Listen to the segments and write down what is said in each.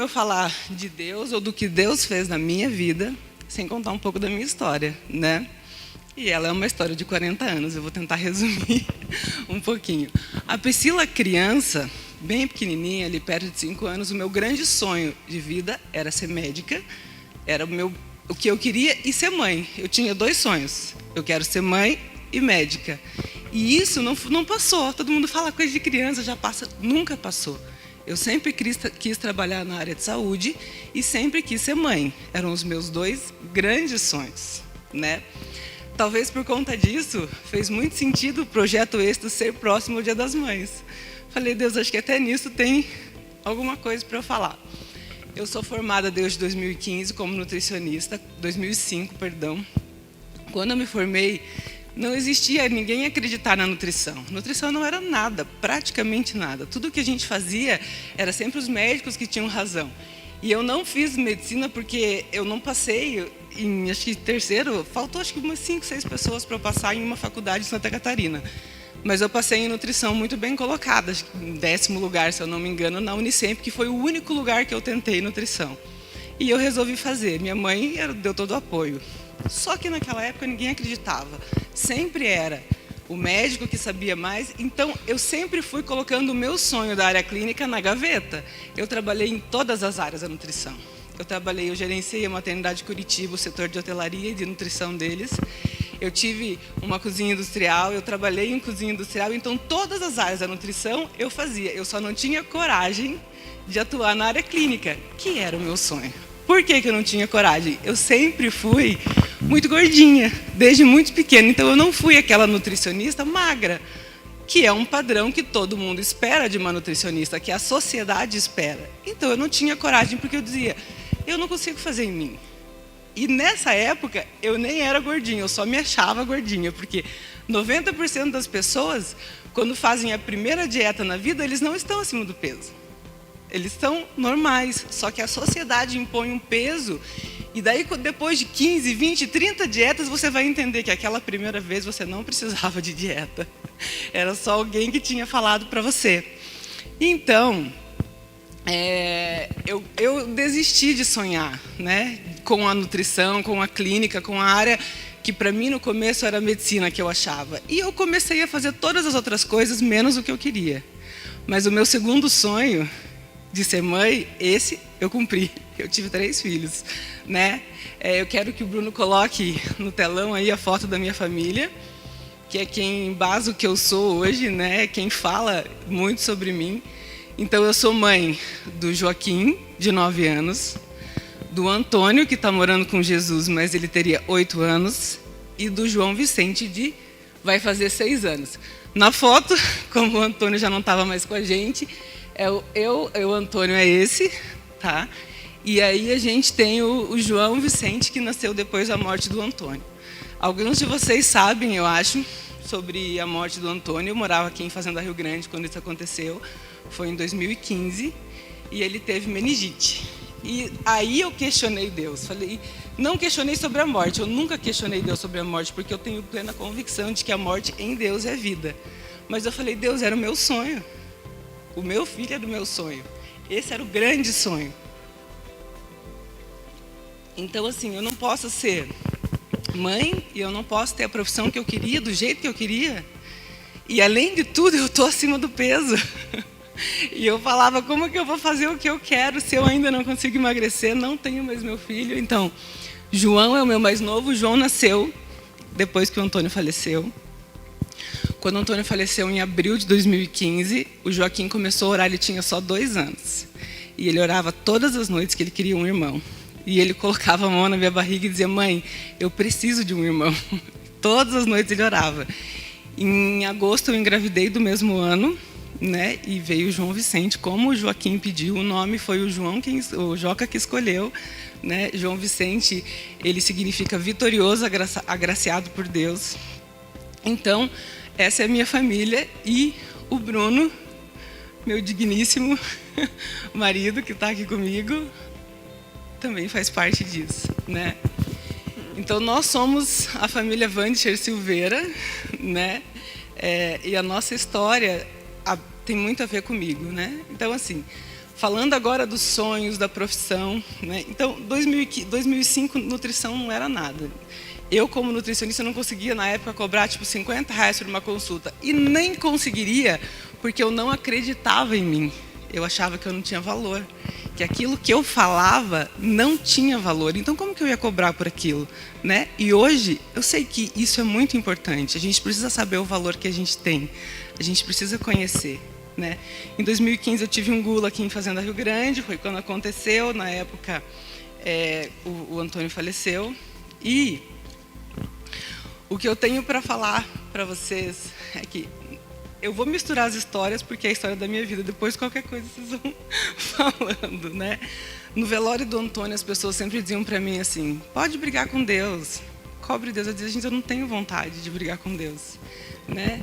eu falar de Deus ou do que Deus fez na minha vida sem contar um pouco da minha história, né? E ela é uma história de 40 anos, eu vou tentar resumir um pouquinho. A Priscila, criança, bem pequenininha, ali perto de 5 anos, o meu grande sonho de vida era ser médica, era o que eu queria e ser mãe. Eu tinha 2 sonhos, eu quero ser mãe e médica. E isso não passou, todo mundo fala coisa de criança, já passa, nunca passou. Eu sempre quis trabalhar na área de saúde e sempre quis ser mãe. Eram os meus 2 grandes sonhos, né? Talvez por conta disso, fez muito sentido o projeto Êxito ser próximo ao Dia das Mães. Falei, Deus, acho que até nisso tem alguma coisa para eu falar. Eu sou formada desde 2015 como nutricionista, 2005, perdão. Quando eu me formei, não existia ninguém acreditar na nutrição. Nutrição não era nada, praticamente nada. Tudo que a gente fazia era sempre os médicos que tinham razão. E eu não fiz medicina porque eu não passei em, acho que terceiro, faltou acho que umas 5, 6 pessoas para eu passar em uma faculdade em Santa Catarina. Mas eu passei em nutrição muito bem colocada, acho que em 10º lugar, se eu não me engano, na Unicamp, que foi o único lugar que eu tentei nutrição. E eu resolvi fazer. Minha mãe deu todo o apoio. Só que naquela época ninguém acreditava. Sempre era o médico que sabia mais. Então, eu sempre fui colocando o meu sonho da área clínica na gaveta. Eu trabalhei em todas as áreas da nutrição. Eu gerenciei a maternidade Curitiba, o setor de hotelaria e de nutrição deles. Eu tive uma cozinha industrial, eu trabalhei em cozinha industrial. Então, todas as áreas da nutrição eu fazia. Eu só não tinha coragem de atuar na área clínica, que era o meu sonho. Por que eu não tinha coragem? Eu sempre fui muito gordinha, desde muito pequena. Então, eu não fui aquela nutricionista magra, que é um padrão que todo mundo espera de uma nutricionista, que a sociedade espera. Então, eu não tinha coragem, porque eu dizia, eu não consigo fazer em mim. E nessa época, eu nem era gordinha, eu só me achava gordinha, porque 90% das pessoas, quando fazem a primeira dieta na vida, eles não estão acima do peso. Eles estão normais, só que a sociedade impõe um peso, e daí depois de 15, 20, 30 dietas, você vai entender que aquela primeira vez você não precisava de dieta. Era só alguém que tinha falado para você. Então, eu desisti de sonhar, né, com a nutrição, com a clínica, com a área que para mim no começo era a medicina que eu achava. E eu comecei a fazer todas as outras coisas, menos o que eu queria. Mas o meu segundo sonho de ser mãe, esse eu cumpri. Eu tive 3 filhos, né? Eu quero que o Bruno coloque no telão aí a foto da minha família, que é quem embasa o que eu sou hoje, né? Quem fala muito sobre mim. Então, eu sou mãe do Joaquim, de 9 anos, do Antônio, que está morando com Jesus, mas ele teria 8 anos, e do João Vicente, vai fazer 6 anos. Na foto, como o Antônio já não estava mais com a gente, o Antônio é esse, tá? E aí a gente tem o João Vicente, que nasceu depois da morte do Antônio. Alguns de vocês sabem, eu acho, sobre a morte do Antônio. Eu morava aqui em Fazenda Rio Grande quando isso aconteceu. Foi em 2015, e ele teve meningite. E aí eu questionei Deus. Falei, não questionei sobre a morte, eu nunca questionei Deus sobre a morte, porque eu tenho plena convicção de que a morte em Deus é vida. Mas eu falei, Deus, era o meu sonho. O meu filho era o meu sonho. Esse era o grande sonho. Então, assim, eu não posso ser mãe e eu não posso ter a profissão que eu queria, do jeito que eu queria. E, além de tudo, eu estou acima do peso. E eu falava, como que eu vou fazer o que eu quero se eu ainda não consigo emagrecer? Não tenho mais meu filho. Então, João é o meu mais novo. João nasceu depois que o Antônio faleceu. Quando o Antônio faleceu em abril de 2015, o Joaquim começou a orar, ele tinha só 2 anos. E ele orava todas as noites que ele queria um irmão. E ele colocava a mão na minha barriga e dizia, mãe, eu preciso de um irmão. Todas as noites ele orava. Em agosto eu engravidei do mesmo ano, né? E veio o João Vicente, como o Joaquim pediu, o nome foi o Joca que escolheu, né? João Vicente, ele significa vitorioso, agraciado por Deus. Então, essa é a minha família, e o Bruno, meu digníssimo marido que está aqui comigo, também faz parte disso, né? Então, nós somos a família Vandischer Silveira, né? E a nossa história tem muito a ver comigo, né? Então, assim, Falando agora dos sonhos, da profissão, né? Então, 2005, nutrição não era nada. Eu, como nutricionista, não conseguia, na época, cobrar tipo R$50 por uma consulta. E nem conseguiria, porque eu não acreditava em mim. Eu achava que eu não tinha valor, que aquilo que eu falava não tinha valor. Então, como que eu ia cobrar por aquilo, né? E hoje, eu sei que isso é muito importante. A gente precisa saber o valor que a gente tem. A gente precisa conhecer, né? Em 2015, eu tive um gula aqui em Fazenda Rio Grande. Foi quando aconteceu. Na época, o Antônio faleceu. E o que eu tenho para falar para vocês é que eu vou misturar as histórias, porque é a história da minha vida. Depois, qualquer coisa, vocês vão falando, né? No velório do Antônio, as pessoas sempre diziam para mim assim, pode brigar com Deus, cobre Deus. Eu dizia, gente, eu não tenho vontade de brigar com Deus, né?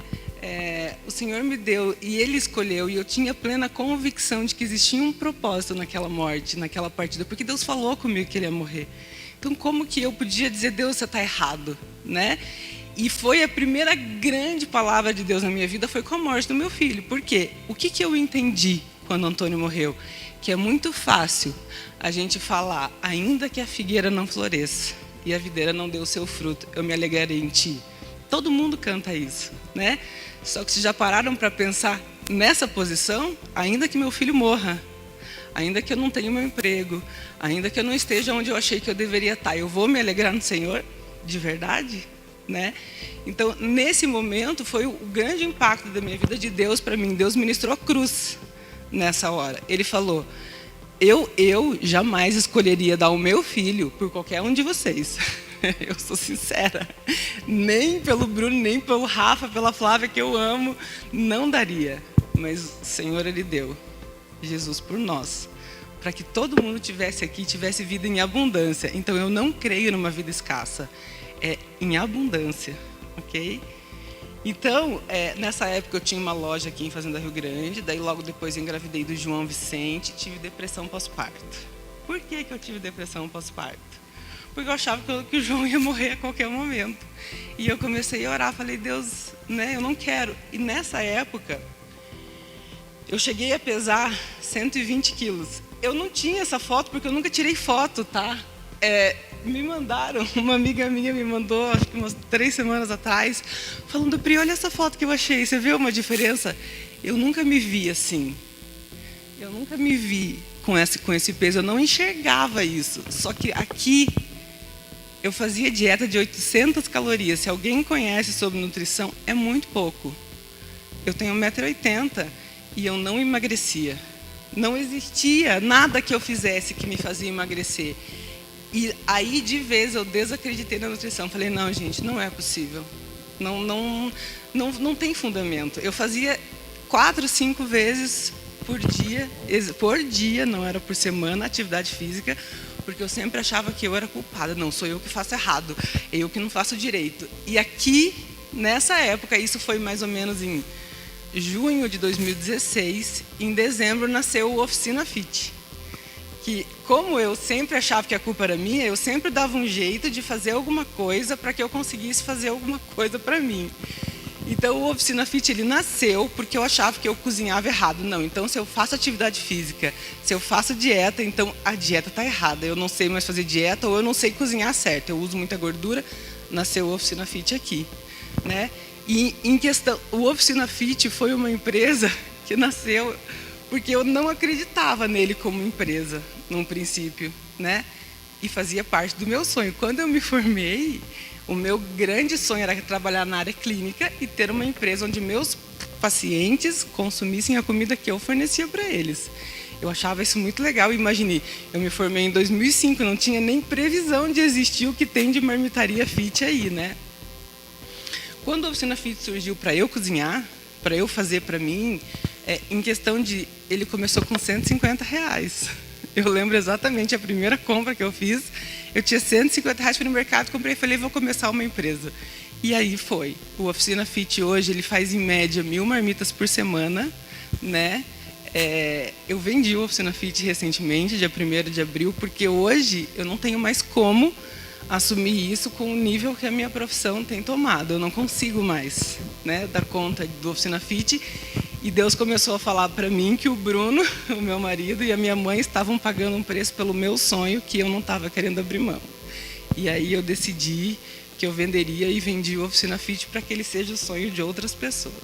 O Senhor me deu e Ele escolheu, e eu tinha plena convicção de que existia um propósito naquela morte, naquela partida, porque Deus falou comigo que Ele ia morrer. Então, como que eu podia dizer, Deus, você está errado, né? E foi a primeira grande palavra de Deus na minha vida, foi com a morte do meu filho. Por quê? O que eu entendi quando o Antônio morreu? Que é muito fácil a gente falar, ainda que a figueira não floresça e a videira não dê o seu fruto, eu me alegrarei em ti. Todo mundo canta isso, né? Só que se já pararam para pensar nessa posição, ainda que meu filho morra, ainda que eu não tenha meu emprego, ainda que eu não esteja onde eu achei que eu deveria estar, eu vou me alegrar no Senhor de verdade? Né? Então, nesse momento, foi o grande impacto da minha vida de Deus para mim. Deus ministrou a cruz nessa hora. Ele falou, eu jamais escolheria dar o meu filho por qualquer um de vocês. Eu sou sincera. Nem pelo Bruno, nem pelo Rafa, pela Flávia, que eu amo, não daria. Mas o Senhor, Ele deu Jesus por nós, para que todo mundo tivesse aqui, tivesse vida em abundância. Então, eu não creio numa vida escassa. É em abundância, ok? Então, nessa época eu tinha uma loja aqui em Fazenda Rio Grande, daí logo depois eu engravidei do João Vicente, tive depressão pós-parto. Por que eu tive depressão pós-parto? Porque eu achava que o João ia morrer a qualquer momento. E eu comecei a orar, falei, Deus, né, eu não quero. E nessa época, eu cheguei a pesar 120 quilos. Eu não tinha essa foto, porque eu nunca tirei foto, tá? Me mandaram, uma amiga minha me mandou, acho que umas 3 semanas atrás, falando, Pri, olha essa foto que eu achei, você vê uma diferença? Eu nunca me vi assim. Eu nunca me vi com esse peso, eu não enxergava isso. Só que aqui, eu fazia dieta de 800 calorias. Se alguém conhece sobre nutrição, é muito pouco. Eu tenho 1,80 m e eu não emagrecia. Não existia nada que eu fizesse que me fazia emagrecer. E aí, de vez, eu desacreditei na nutrição. Falei, não, gente, não é possível. Não tem fundamento. Eu fazia 4, 5 vezes por dia, não era por semana, atividade física, porque eu sempre achava que eu era culpada. Não, sou eu que faço errado, eu que não faço direito. E aqui, nessa época, isso foi mais ou menos em junho de 2016, em dezembro nasceu o Oficina Fit. Que, como eu sempre achava que a culpa era minha, eu sempre dava um jeito de fazer alguma coisa para que eu conseguisse fazer alguma coisa para mim. Então, o Oficina Fit, ele nasceu porque eu achava que eu cozinhava errado. Não, então, se eu faço atividade física, se eu faço dieta, então a dieta está errada. Eu não sei mais fazer dieta ou eu não sei cozinhar certo. Eu uso muita gordura, nasceu o Oficina Fit aqui, né? E, em questão, o Oficina Fit foi uma empresa que nasceu porque eu não acreditava nele como empresa, num princípio, né? E fazia parte do meu sonho. Quando eu me formei, o meu grande sonho era trabalhar na área clínica e ter uma empresa onde meus pacientes consumissem a comida que eu fornecia para eles. Eu achava isso muito legal. Imaginei, eu me formei em 2005, não tinha nem previsão de existir o que tem de marmitaria fit aí, né? Quando a Oficina Fit surgiu para eu cozinhar, para eu fazer para mim, em questão de... Ele começou com R$150. Eu lembro exatamente a primeira compra que eu fiz. Eu tinha R$150 para o mercado, comprei e falei, vou começar uma empresa. E aí foi. O Oficina Fit hoje, ele faz em média 1.000 marmitas por semana, né? Eu vendi o Oficina Fit recentemente, dia 1º de abril, porque hoje eu não tenho mais como assumir isso com o nível que a minha profissão tem tomado. Eu não consigo mais, né, dar conta do Oficina Fit. E Deus começou a falar para mim que o Bruno, o meu marido, e a minha mãe estavam pagando um preço pelo meu sonho que eu não estava querendo abrir mão. E aí eu decidi que eu venderia e vendi o Oficina Fit para que ele seja o sonho de outras pessoas.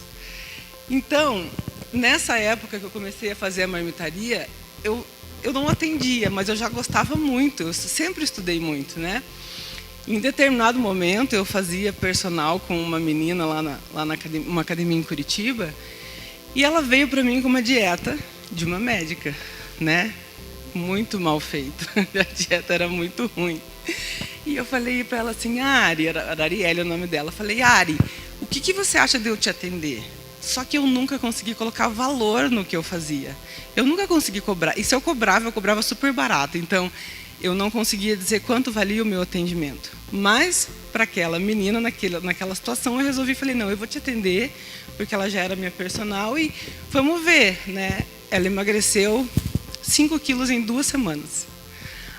Então, nessa época que eu comecei a fazer a marmitaria, eu não atendia, mas eu já gostava muito, eu sempre estudei muito, né? Em determinado momento, eu fazia personal com uma menina lá na academia, uma academia em Curitiba, e ela veio para mim com uma dieta de uma médica, né? Muito mal feita, a dieta era muito ruim. E eu falei para ela assim, Ari, era Arielle o nome dela, eu falei, Ari, o que você acha de eu te atender? Só que eu nunca consegui colocar valor no que eu fazia. Eu nunca consegui cobrar, e se eu cobrava super barato, então eu não conseguia dizer quanto valia o meu atendimento. Mas, para aquela menina, naquela situação, eu resolvi, falei, não, eu vou te atender, porque ela já era minha personal, e vamos ver, né? Ela emagreceu 5 quilos em 2 semanas.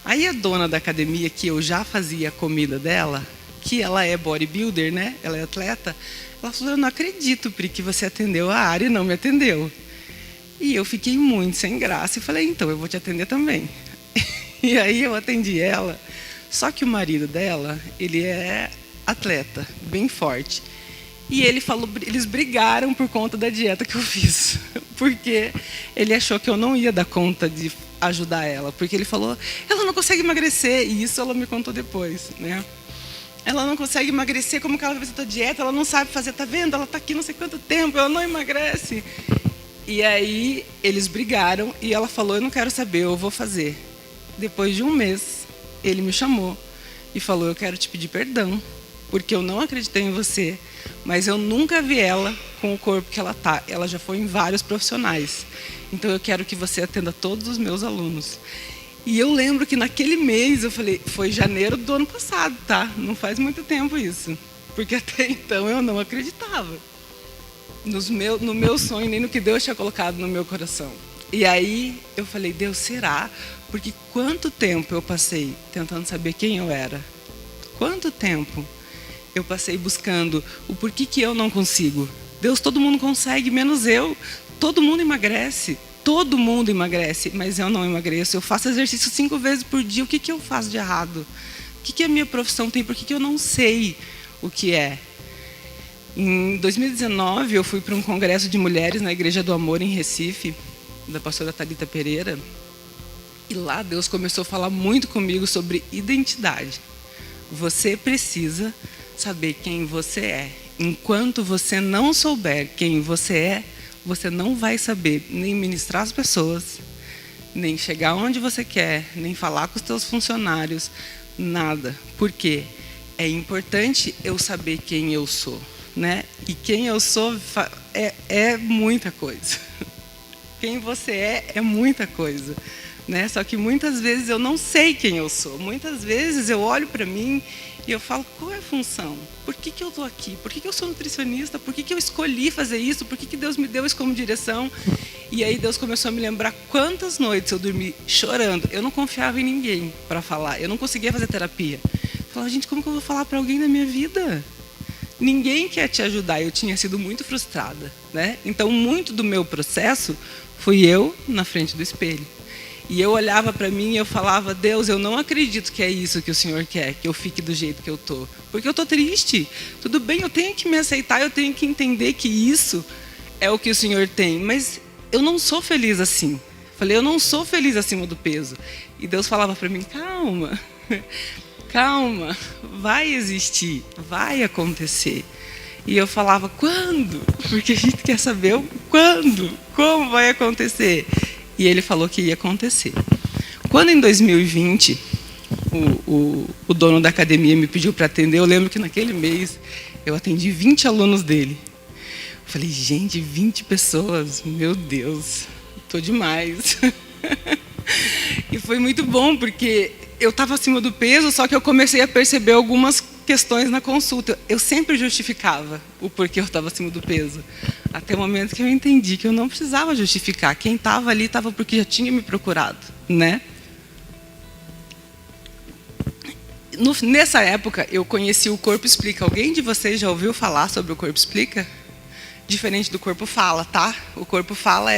Aí a dona da academia, que eu já fazia a comida dela, que ela é bodybuilder, né? Ela é atleta, ela falou, eu não acredito, Pri, que você atendeu a área e não me atendeu. E eu fiquei muito sem graça e falei, então, eu vou te atender também. E aí eu atendi ela, só que o marido dela, ele é atleta, bem forte. E ele falou, eles brigaram por conta da dieta que eu fiz, porque ele achou que eu não ia dar conta de ajudar ela, porque ele falou, ela não consegue emagrecer, e isso ela me contou depois, né? Ela não consegue emagrecer, como que ela vai fazer a dieta, ela não sabe fazer, tá vendo? Ela tá aqui não sei quanto tempo, ela não emagrece. E aí eles brigaram e ela falou, eu não quero saber, eu vou fazer. Depois de um mês, ele me chamou e falou, eu quero te pedir perdão, porque eu não acreditei em você, mas eu nunca vi ela com o corpo que ela tá. Ela já foi em vários profissionais. Então eu quero que você atenda todos os meus alunos. E eu lembro que naquele mês, eu falei, foi janeiro do ano passado, tá? Não faz muito tempo isso. Porque até então eu não acreditava no meu sonho, nem no que Deus tinha colocado no meu coração. E aí eu falei, Deus, será? Porque quanto tempo eu passei tentando saber quem eu era? Quanto tempo eu passei buscando o porquê que eu não consigo? Deus, todo mundo consegue, menos eu. Todo mundo emagrece, mas eu não emagreço. Eu faço exercício 5 vezes por dia. O que eu faço de errado? O que a minha profissão tem? Por que eu não sei o que é? Em 2019, eu fui para um congresso de mulheres na Igreja do Amor, em Recife, da pastora Thalita Pereira. E lá Deus começou a falar muito comigo sobre identidade. Você precisa saber quem você é. Enquanto você não souber quem você é, você não vai saber nem ministrar as pessoas, nem chegar onde você quer, nem falar com os seus funcionários, nada. Por quê? É importante eu saber quem eu sou, né? E quem eu sou é muita coisa. Quem você é muita coisa, né? Só que muitas vezes eu não sei quem eu sou. Muitas vezes eu olho para mim e eu falo, qual é a função? Por que eu estou aqui? Por que eu sou nutricionista? Por que eu escolhi fazer isso? Por que Deus me deu isso como direção? E aí Deus começou a me lembrar quantas noites eu dormi chorando. Eu não confiava em ninguém para falar. Eu não conseguia fazer terapia. Eu falava, gente, como que eu vou falar para alguém da minha vida? Ninguém quer te ajudar. Eu tinha sido muito frustrada, né? Então, muito do meu processo fui eu na frente do espelho. E eu olhava para mim e eu falava, Deus, eu não acredito que é isso que o Senhor quer, que eu fique do jeito que eu estou. Porque eu estou triste. Tudo bem, eu tenho que me aceitar, eu tenho que entender que isso é o que o Senhor tem. Mas eu não sou feliz assim. Falei, eu não sou feliz acima do peso. E Deus falava para mim, calma, calma, vai existir, vai acontecer. E eu falava, quando? Porque a gente quer saber o quando, como vai acontecer. E ele falou que ia acontecer. Quando em 2020 o dono da academia me pediu para atender, eu lembro que naquele mês eu atendi 20 alunos dele. Eu falei, gente, 20 pessoas, meu Deus, estou demais. E foi muito bom, porque eu estava acima do peso, só que eu comecei a perceber algumas questões na consulta. Eu sempre justificava o porquê eu estava acima do peso. Até o momento que eu entendi que eu não precisava justificar. Quem estava ali estava porque já tinha me procurado, né? Nessa época, eu conheci o Corpo Explica. Alguém de vocês já ouviu falar sobre o Corpo Explica? diferente do corpo fala, tá? O corpo fala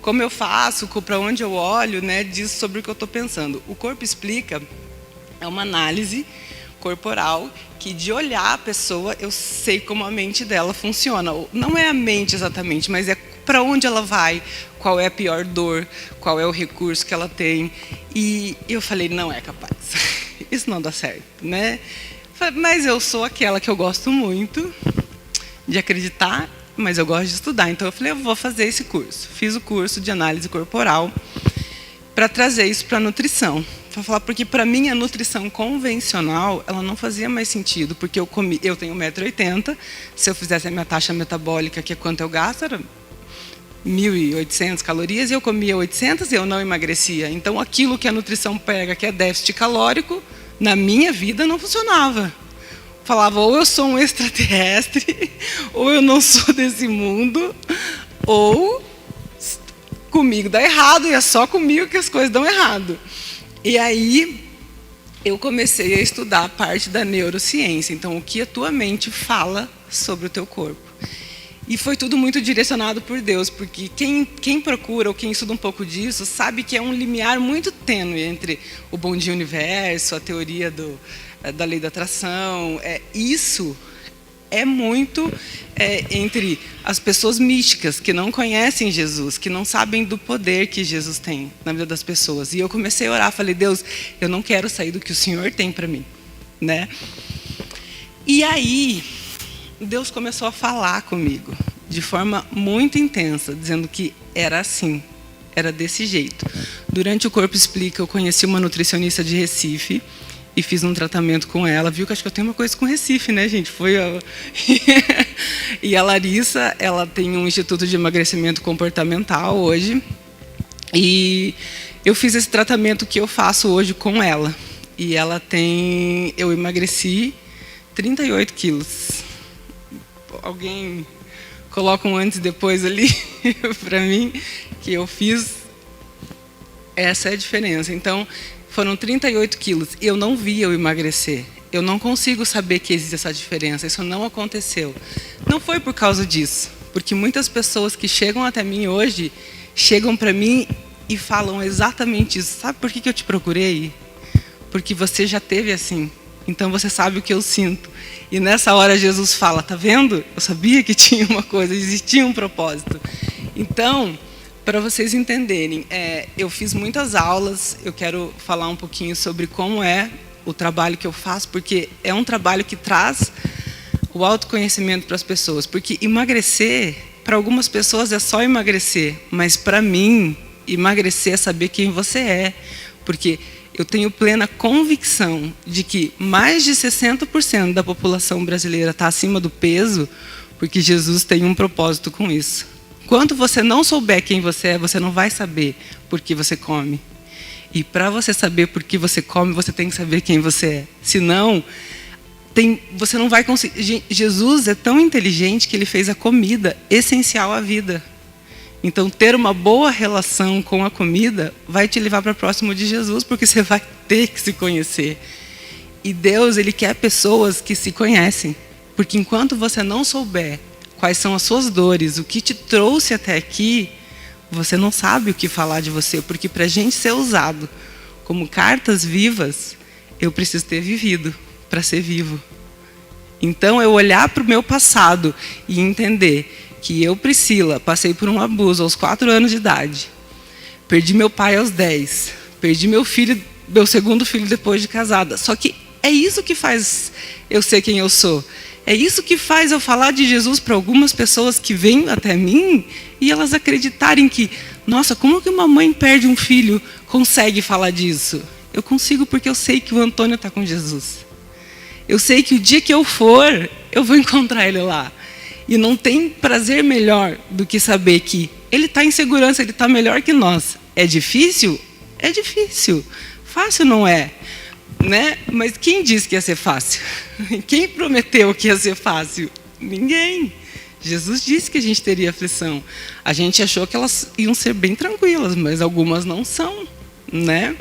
como eu faço, para onde eu olho, né? Diz sobre o que eu estou pensando. O corpo explica é uma análise corporal que, de olhar a pessoa, eu sei como a mente dela funciona. Não é a mente exatamente, mas é para onde ela vai, qual é a pior dor, qual é o recurso que ela tem. E eu falei, não é capaz, isso não dá certo, né? Mas eu sou aquela que eu gosto muito de acreditar, mas eu gosto de estudar. Então eu falei, eu vou fazer esse curso. Fiz o curso de análise corporal para trazer isso para a nutrição. Para falar, porque para mim a nutrição convencional, ela não fazia mais sentido, porque eu tenho 1,80 m, se eu fizesse a minha taxa metabólica, que é quanto eu gasto, era 1.800 calorias, e eu comia 800 e eu não emagrecia. Então aquilo que a nutrição pega, que é déficit calórico, na minha vida não funcionava. Falava, ou eu sou um extraterrestre, ou eu não sou desse mundo, ou comigo dá errado, e é só comigo que as coisas dão errado. E aí eu comecei a estudar a parte da neurociência, então o que a tua mente fala sobre o teu corpo. E foi tudo muito direcionado por Deus, porque quem procura ou quem estuda um pouco disso sabe que é um limiar muito tênue entre o bom dia universo, a teoria da lei da atração. Isso é muito entre as pessoas místicas que não conhecem Jesus, que não sabem do poder que Jesus tem na vida das pessoas. E eu comecei a orar, falei, Deus, eu não quero sair do que o Senhor tem para mim, né? E aí Deus começou a falar comigo de forma muito intensa, dizendo que era assim, era desse jeito. Durante o Corpo Explica, eu conheci uma nutricionista de Recife e fiz um tratamento com ela. Viu que acho que eu tenho uma coisa com Recife, né, gente? E a Larissa, ela tem um instituto de emagrecimento comportamental hoje. E eu fiz esse tratamento que eu faço hoje com ela. E eu emagreci 38 quilos. Alguém coloca um antes e depois ali para mim, que eu fiz. Essa é a diferença. Então, foram 38 quilos. Eu não vi eu emagrecer. Eu não consigo saber que existe essa diferença. Isso não aconteceu. Não foi por causa disso. Porque muitas pessoas que chegam até mim hoje, chegam para mim e falam exatamente isso. Sabe por que eu te procurei? Porque você já teve assim. Então você sabe o que eu sinto. E nessa hora Jesus fala, tá vendo? Eu sabia que tinha uma coisa, existia um propósito. Então, para vocês entenderem, eu fiz muitas aulas, eu quero falar um pouquinho sobre como é o trabalho que eu faço, porque é um trabalho que traz o autoconhecimento para as pessoas. Porque emagrecer, para algumas pessoas é só emagrecer, mas para mim, emagrecer é saber quem você é. Porque eu tenho plena convicção de que mais de 60% da população brasileira está acima do peso, porque Jesus tem um propósito com isso. Enquanto você não souber quem você é, você não vai saber por que você come. E para você saber por que você come, você tem que saber quem você é. Senão, você não vai conseguir. Jesus é tão inteligente que ele fez a comida essencial à vida. Então, ter uma boa relação com a comida vai te levar para próximo de Jesus, porque você vai ter que se conhecer. E Deus, ele quer pessoas que se conhecem. Porque enquanto você não souber quais são as suas dores, o que te trouxe até aqui, você não sabe o que falar de você. Porque para a gente ser usado como cartas vivas, eu preciso ter vivido para ser vivo. Então, eu olhar para o meu passado e entender que eu, Priscila, passei por um abuso aos 4 anos de idade. Perdi meu pai aos 10. Perdi meu segundo filho depois de casada. Só que é isso que faz eu ser quem eu sou. É isso que faz eu falar de Jesus para algumas pessoas que vêm até mim e elas acreditarem que, nossa, como que uma mãe perde um filho consegue falar disso? Eu consigo porque eu sei que o Antônio está com Jesus. Eu sei que o dia que eu for, eu vou encontrar ele lá. E não tem prazer melhor do que saber que ele está em segurança, ele está melhor que nós. É difícil? É difícil. Fácil não é, né? Mas quem disse que ia ser fácil? Quem prometeu que ia ser fácil? Ninguém. Jesus disse que a gente teria aflição. A gente achou que elas iam ser bem tranquilas, mas algumas não são, né?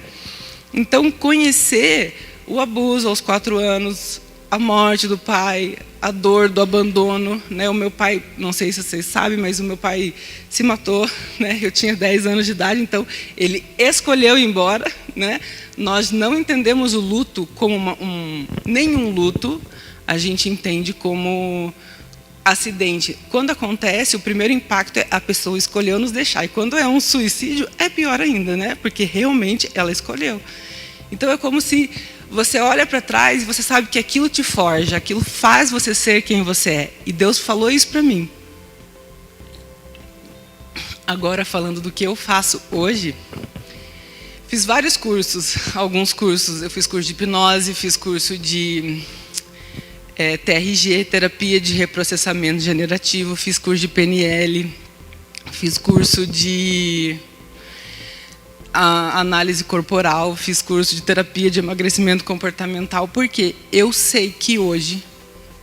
Então, conhecer o abuso aos 4 anos, a morte do pai, a dor do abandono, né? O meu pai, não sei se vocês sabem, mas o meu pai se matou, né? Eu tinha 10 anos de idade, então ele escolheu ir embora, né? Nós não entendemos o luto como nenhum luto, a gente entende como acidente. Quando acontece, o primeiro impacto é a pessoa escolheu nos deixar. E quando é um suicídio, é pior ainda, né? Porque realmente ela escolheu. Então é como se você olha para trás e você sabe que aquilo te forja, aquilo faz você ser quem você é. E Deus falou isso para mim. Agora, falando do que eu faço hoje, fiz vários cursos, alguns cursos. Eu fiz curso de hipnose, fiz curso de TRG, terapia de reprocessamento generativo, fiz curso de PNL, fiz curso de análise corporal, fiz curso de terapia de emagrecimento comportamental, porque eu sei que hoje,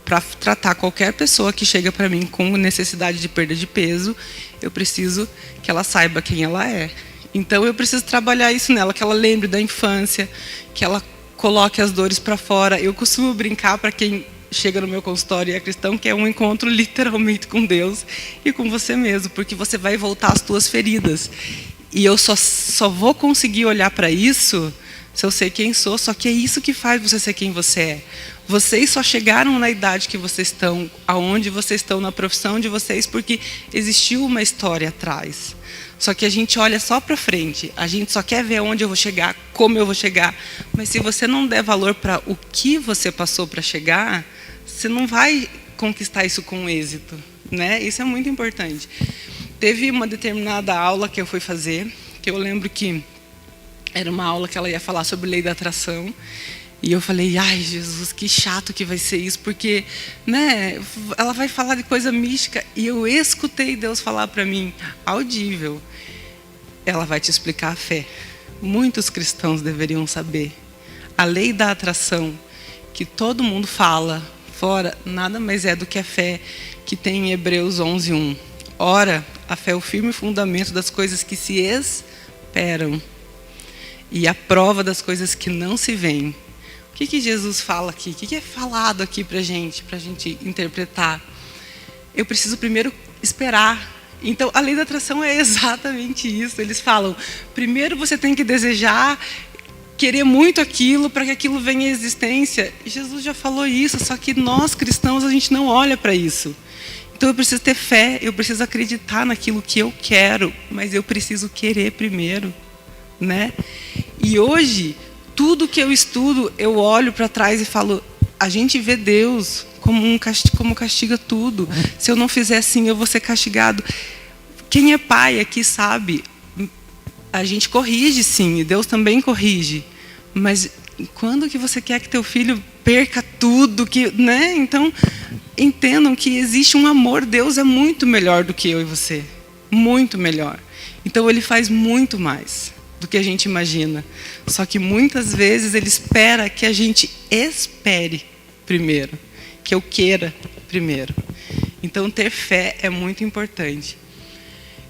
para tratar qualquer pessoa que chega para mim com necessidade de perda de peso, eu preciso que ela saiba quem ela é. Então eu preciso trabalhar isso nela, que ela lembre da infância, que ela coloque as dores para fora. Eu costumo brincar para quem chega no meu consultório e é cristão, que é um encontro literalmente com Deus e com você mesmo, porque você vai voltar às tuas feridas. E eu só vou conseguir olhar para isso se eu sei quem sou, só que é isso que faz você ser quem você é. Vocês só chegaram na idade que vocês estão, aonde vocês estão na profissão de vocês, porque existiu uma história atrás. Só que a gente olha só para frente, a gente só quer ver onde eu vou chegar, como eu vou chegar. Mas se você não der valor para o que você passou para chegar, você não vai conquistar isso com êxito, né? Isso é muito importante. Teve uma determinada aula que eu fui fazer, que eu lembro que era uma aula que ela ia falar sobre lei da atração. E eu falei, ai, Jesus, que chato que vai ser isso, porque, né, ela vai falar de coisa mística. E eu escutei Deus falar para mim, audível, ela vai te explicar a fé. Muitos cristãos deveriam saber. A lei da atração, que todo mundo fala fora, nada mais é do que a fé que tem em Hebreus 11:1. Ora, a fé é o firme fundamento das coisas que se esperam e a prova das coisas que não se veem. O que Jesus fala aqui? O que é falado aqui para a gente interpretar? Eu preciso primeiro esperar. Então, a lei da atração é exatamente isso. Eles falam, primeiro você tem que desejar, querer muito aquilo para que aquilo venha à existência. Jesus já falou isso, só que nós cristãos, a gente não olha para isso. Então eu preciso ter fé, eu preciso acreditar naquilo que eu quero, mas eu preciso querer primeiro, né? E hoje, tudo que eu estudo, eu olho para trás e falo, a gente vê Deus como castiga tudo. Se eu não fizer assim, eu vou ser castigado. Quem é pai aqui sabe, a gente corrige sim, e Deus também corrige. Mas quando que você quer que teu filho perca tudo, né? Então, entendam que existe um amor. Deus é muito melhor do que eu e você. Muito melhor. Então, Ele faz muito mais do que a gente imagina. Só que muitas vezes Ele espera que a gente espere primeiro. Que eu queira primeiro. Então, ter fé é muito importante.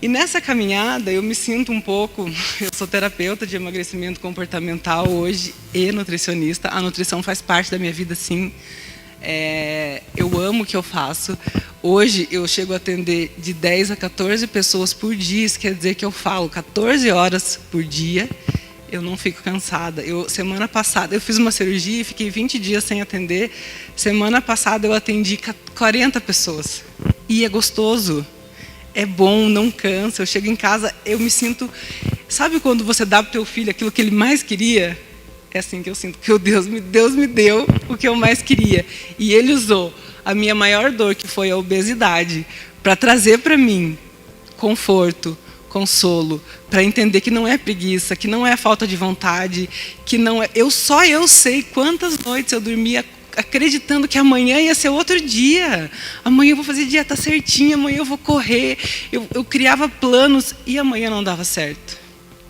E nessa caminhada, eu me sinto um pouco... Eu sou terapeuta de emagrecimento comportamental hoje e nutricionista. A nutrição faz parte da minha vida, sim. Eu amo o que eu faço. Hoje, eu chego a atender de 10 a 14 pessoas por dia. Isso quer dizer que eu falo 14 horas por dia. Eu não fico cansada. Semana passada, eu fiz uma cirurgia e fiquei 20 dias sem atender. Semana passada, eu atendi 40 pessoas. E é gostoso. É bom, não cansa. Eu chego em casa, eu me sinto... Sabe quando você dá para o teu filho aquilo que ele mais queria? É assim que eu sinto, que Deus me deu o que eu mais queria. E Ele usou a minha maior dor, que foi a obesidade, para trazer para mim conforto, consolo, para entender que não é preguiça, que não é falta de vontade, que não é... Eu sei quantas noites eu dormia acreditando que amanhã ia ser outro dia. Amanhã eu vou fazer dieta certinha, amanhã eu vou correr. Eu criava planos e amanhã não dava certo,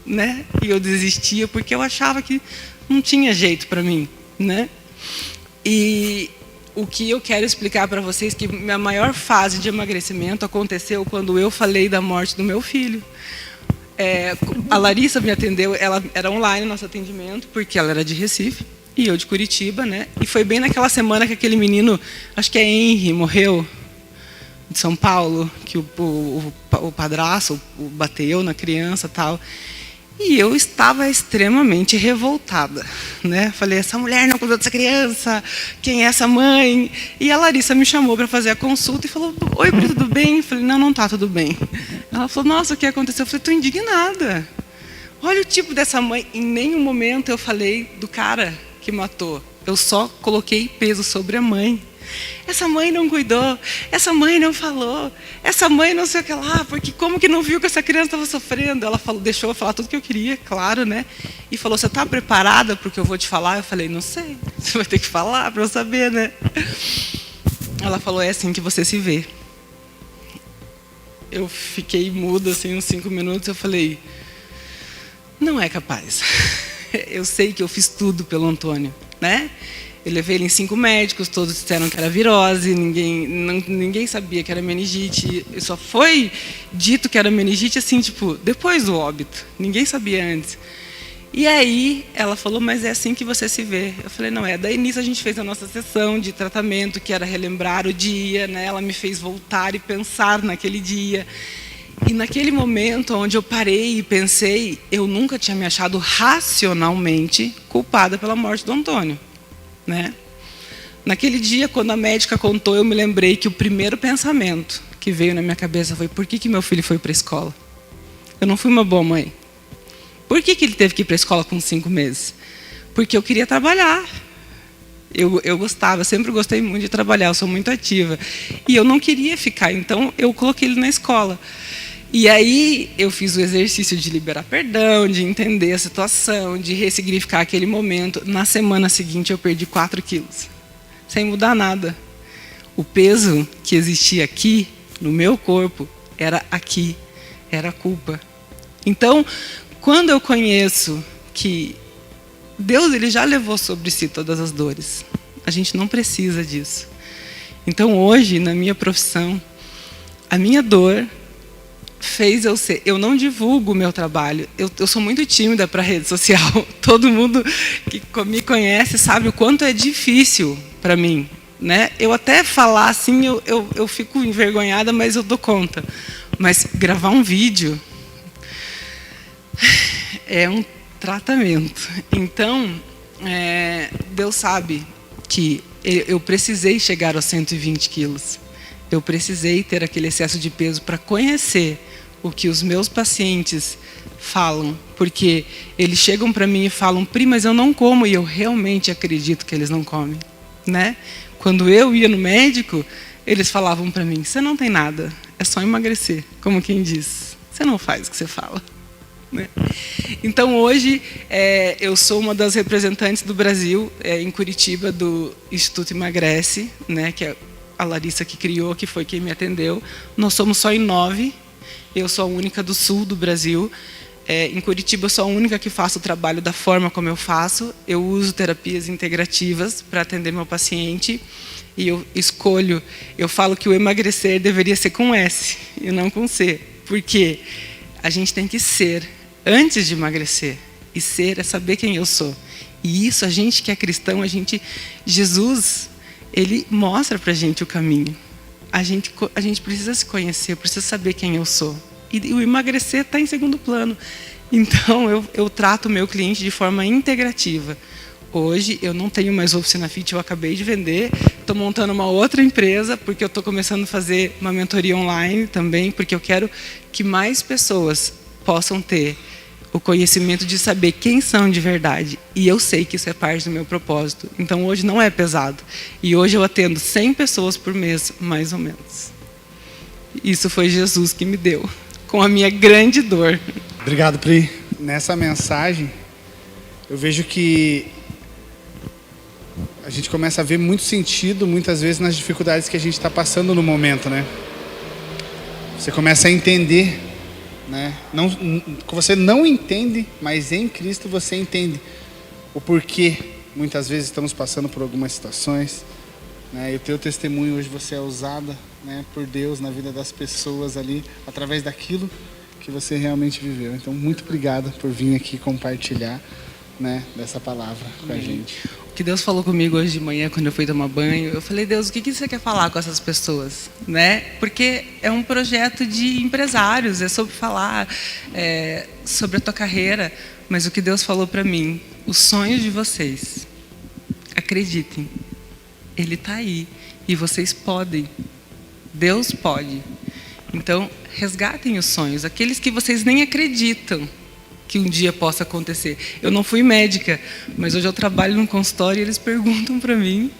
né? E eu desistia porque eu achava que não tinha jeito para mim, né? E o que eu quero explicar para vocês é que minha maior fase de emagrecimento aconteceu quando eu falei da morte do meu filho. A Larissa me atendeu, ela era online nosso atendimento, porque ela era de Recife. e eu de Curitiba, né? E foi bem naquela semana que aquele menino, acho que é Henry, morreu, de São Paulo, que o padrasto bateu na criança e tal. E eu estava extremamente revoltada, né? Falei, essa mulher não cuidou dessa criança, quem é essa mãe? E a Larissa me chamou para fazer a consulta e falou, oi, Pri, tudo bem? Eu falei, não está tudo bem. Ela falou, nossa, o que aconteceu? Eu falei, estou indignada. Olha o tipo dessa mãe. Em nenhum momento eu falei do cara que matou. Eu só coloquei peso sobre a mãe. Essa mãe não cuidou, essa mãe não falou, essa mãe não sei o que lá, porque como que não viu que essa criança estava sofrendo? Ela falou, deixou eu falar tudo que eu queria, claro, né? E falou, você está preparada para o que eu vou te falar? Eu falei, não sei, você vai ter que falar para eu saber, né? Ela falou, é assim que você se vê. Eu fiquei muda assim uns 5 minutos, eu falei, não é capaz. Eu sei que eu fiz tudo pelo Antônio, né? Eu levei ele em 5 médicos, todos disseram que era virose, ninguém sabia que era meningite. Só foi dito que era meningite assim, tipo, depois do óbito. Ninguém sabia antes. E aí ela falou, mas é assim que você se vê. Eu falei, não é. Daí nisso a gente fez a nossa sessão de tratamento, que era relembrar o dia, né? Ela me fez voltar e pensar naquele dia. E naquele momento onde eu parei e pensei, eu nunca tinha me achado racionalmente culpada pela morte do Antônio. Né? Naquele dia, quando a médica contou, eu me lembrei que o primeiro pensamento que veio na minha cabeça foi, por que meu filho foi para a escola? Eu não fui uma boa mãe. Por que ele teve que ir para a escola com 5 meses? Porque eu queria trabalhar. Eu gostava, sempre gostei muito de trabalhar, eu sou muito ativa. E eu não queria ficar, então eu coloquei ele na escola. E aí eu fiz o exercício de liberar perdão, de entender a situação, de ressignificar aquele momento. Na semana seguinte eu perdi 4 quilos, sem mudar nada. O peso que existia aqui, no meu corpo, era aqui, era a culpa. Então, quando eu conheço que Deus ele já levou sobre si todas as dores, a gente não precisa disso. Então hoje, na minha profissão, a minha dor fez eu ser. Eu não divulgo o meu trabalho. Eu sou muito tímida para a rede social. Todo mundo que me conhece sabe o quanto é difícil para mim, né? Eu até falar assim, eu fico envergonhada, mas eu dou conta. Mas gravar um vídeo é um tratamento. Então, Deus sabe que eu precisei chegar aos 120 quilos. Eu precisei ter aquele excesso de peso para conhecer o que os meus pacientes falam, porque eles chegam para mim e falam, Pri, mas eu não como, e eu realmente acredito que eles não comem, né? Quando eu ia no médico, eles falavam para mim, você não tem nada, é só emagrecer, como quem diz, você não faz o que você fala. Né? Então hoje eu sou uma das representantes do Brasil em Curitiba do Instituto Emagrece, né, que é a Larissa que criou, que foi quem me atendeu. Nós somos só em 9. Eu sou a única do sul do Brasil. Em Curitiba, eu sou a única que faço o trabalho da forma como eu faço. Eu uso terapias integrativas para atender meu paciente. E eu escolho, eu falo que o emagrecer deveria ser com S e não com C. Porque a gente tem que ser antes de emagrecer. E ser é saber quem eu sou. E isso, a gente que é cristão, Jesus, ele mostra para a gente o caminho. A gente precisa se conhecer, precisa saber quem eu sou. E o emagrecer está em segundo plano. Então, eu trato o meu cliente de forma integrativa. Hoje, eu não tenho mais oficina fit, eu acabei de vender. Estou montando uma outra empresa, porque eu estou começando a fazer uma mentoria online também, porque eu quero que mais pessoas possam ter o conhecimento de saber quem são de verdade. E eu sei que isso é parte do meu propósito. Então, hoje não é pesado. E hoje eu atendo 100 pessoas por mês, mais ou menos. Isso foi Jesus que me deu, com a minha grande dor. Obrigado, Pri. Nessa mensagem, eu vejo que a gente começa a ver muito sentido, muitas vezes, nas dificuldades que a gente está passando no momento, né? Você começa a entender, né? Você não entende, mas em Cristo você entende o porquê muitas vezes estamos passando por algumas situações, né? E o teu testemunho hoje, você é usada, né, por Deus na vida das pessoas ali, através daquilo que você realmente viveu. Então, muito obrigado por vir aqui compartilhar, né, dessa palavra com a gente. que Deus falou comigo hoje de manhã, quando eu fui tomar banho. Eu falei, Deus, o que você quer falar com essas pessoas? Né? Porque é um projeto de empresários, é sobre falar sobre a tua carreira. Mas o que Deus falou para mim, os sonhos de vocês, acreditem, Ele está aí e vocês podem. Deus pode. Então, resgatem os sonhos, aqueles que vocês nem acreditam que um dia possa acontecer. Eu não fui médica, mas hoje eu trabalho num consultório e eles perguntam para mim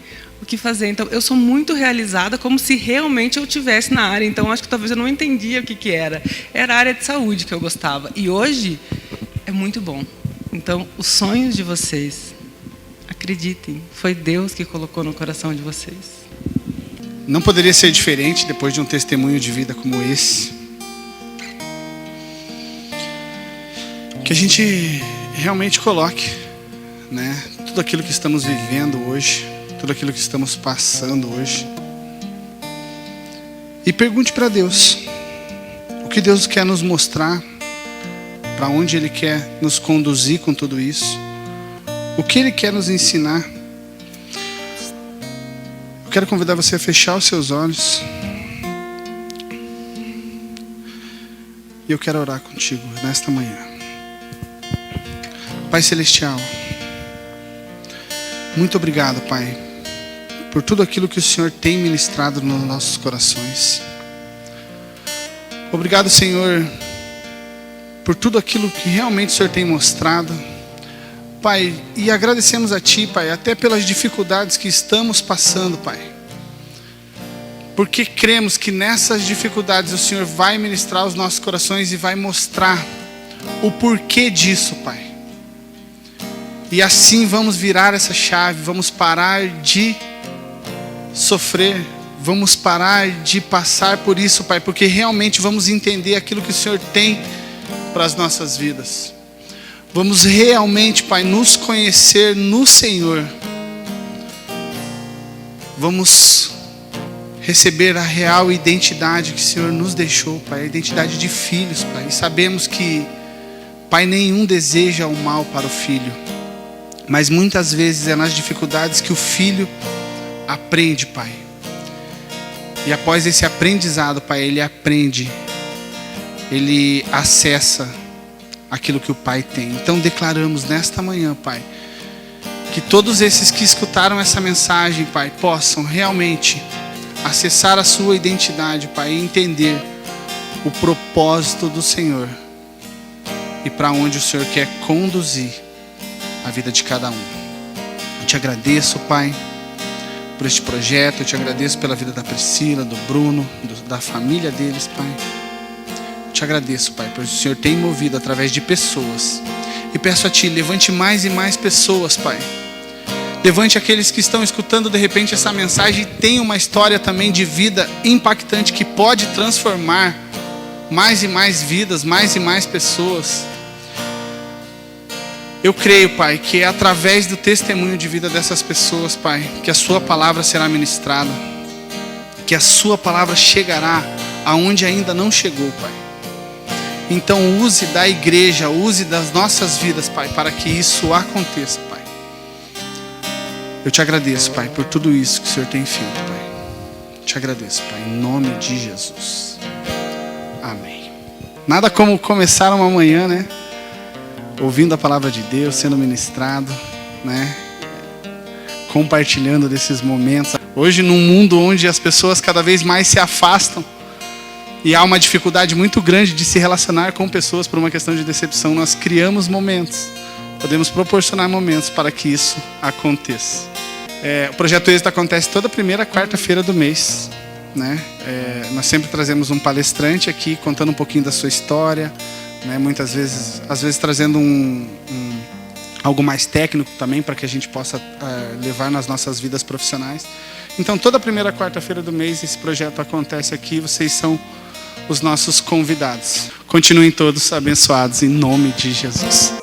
o que fazer. Então, eu sou muito realizada, como se realmente eu estivesse na área. Então, acho que talvez eu não entendia o que era. Era a área de saúde que eu gostava. E hoje é muito bom. Então, os sonhos de vocês, acreditem, foi Deus que colocou no coração de vocês. Não poderia ser diferente depois de um testemunho de vida como esse. Que a gente realmente coloque, né, tudo aquilo que estamos vivendo hoje, tudo aquilo que estamos passando hoje, e pergunte para Deus o que Deus quer nos mostrar, para onde Ele quer nos conduzir com tudo isso, o que Ele quer nos ensinar. Eu quero convidar você a fechar os seus olhos e eu quero orar contigo nesta manhã. Pai Celestial, muito obrigado, Pai, por tudo aquilo que o Senhor tem ministrado nos nossos corações. Obrigado, Senhor, por tudo aquilo que realmente o Senhor tem mostrado, Pai, e agradecemos a Ti, Pai, até pelas dificuldades que estamos passando, Pai, porque cremos que nessas dificuldades o Senhor vai ministrar os nossos corações e vai mostrar o porquê disso, Pai. E assim vamos virar essa chave, vamos parar de sofrer, vamos parar de passar por isso, Pai, porque realmente vamos entender aquilo que o Senhor tem para as nossas vidas. Vamos realmente, Pai, nos conhecer no Senhor. Vamos receber a real identidade que o Senhor nos deixou, Pai, a identidade de filhos, Pai. E sabemos que, Pai, nenhum deseja o mal para o filho. Mas muitas vezes é nas dificuldades que o filho aprende, Pai. E após esse aprendizado, Pai, ele aprende, ele acessa aquilo que o Pai tem. Então declaramos nesta manhã, Pai, que todos esses que escutaram essa mensagem, Pai, possam realmente acessar a sua identidade, Pai, e entender o propósito do Senhor e para onde o Senhor quer conduzir a vida de cada um. Eu te agradeço, Pai, por este projeto. Eu te agradeço pela vida da Priscila, do Bruno, da família deles, Pai. Eu te agradeço, Pai, porque o Senhor tem movido através de pessoas. E peço a Ti, levante mais e mais pessoas, Pai. Levante aqueles que estão escutando de repente essa mensagem e tem uma história também de vida impactante que pode transformar mais e mais vidas, mais e mais pessoas. Eu creio, Pai, que é através do testemunho de vida dessas pessoas, Pai, que a Sua palavra será ministrada, que a Sua palavra chegará aonde ainda não chegou, Pai. Então use da igreja, use das nossas vidas, Pai, para que isso aconteça, Pai. Eu te agradeço, Pai, por tudo isso que o Senhor tem feito, Pai. Te agradeço, Pai, em nome de Jesus. Amém. Nada como começar uma manhã, né? Ouvindo a palavra de Deus, sendo ministrado, né? Compartilhando desses momentos. Hoje, num mundo onde as pessoas cada vez mais se afastam e há uma dificuldade muito grande de se relacionar com pessoas por uma questão de decepção, nós criamos momentos, podemos proporcionar momentos para que isso aconteça. O Projeto Êxito acontece toda primeira quarta-feira do mês, né? Nós sempre trazemos um palestrante aqui contando um pouquinho da sua história, né? Muitas vezes, às vezes trazendo algo mais técnico também para que a gente possa levar nas nossas vidas profissionais. Então toda primeira quarta-feira do mês esse projeto acontece aqui, vocês são os nossos convidados. Continuem todos abençoados em nome de Jesus.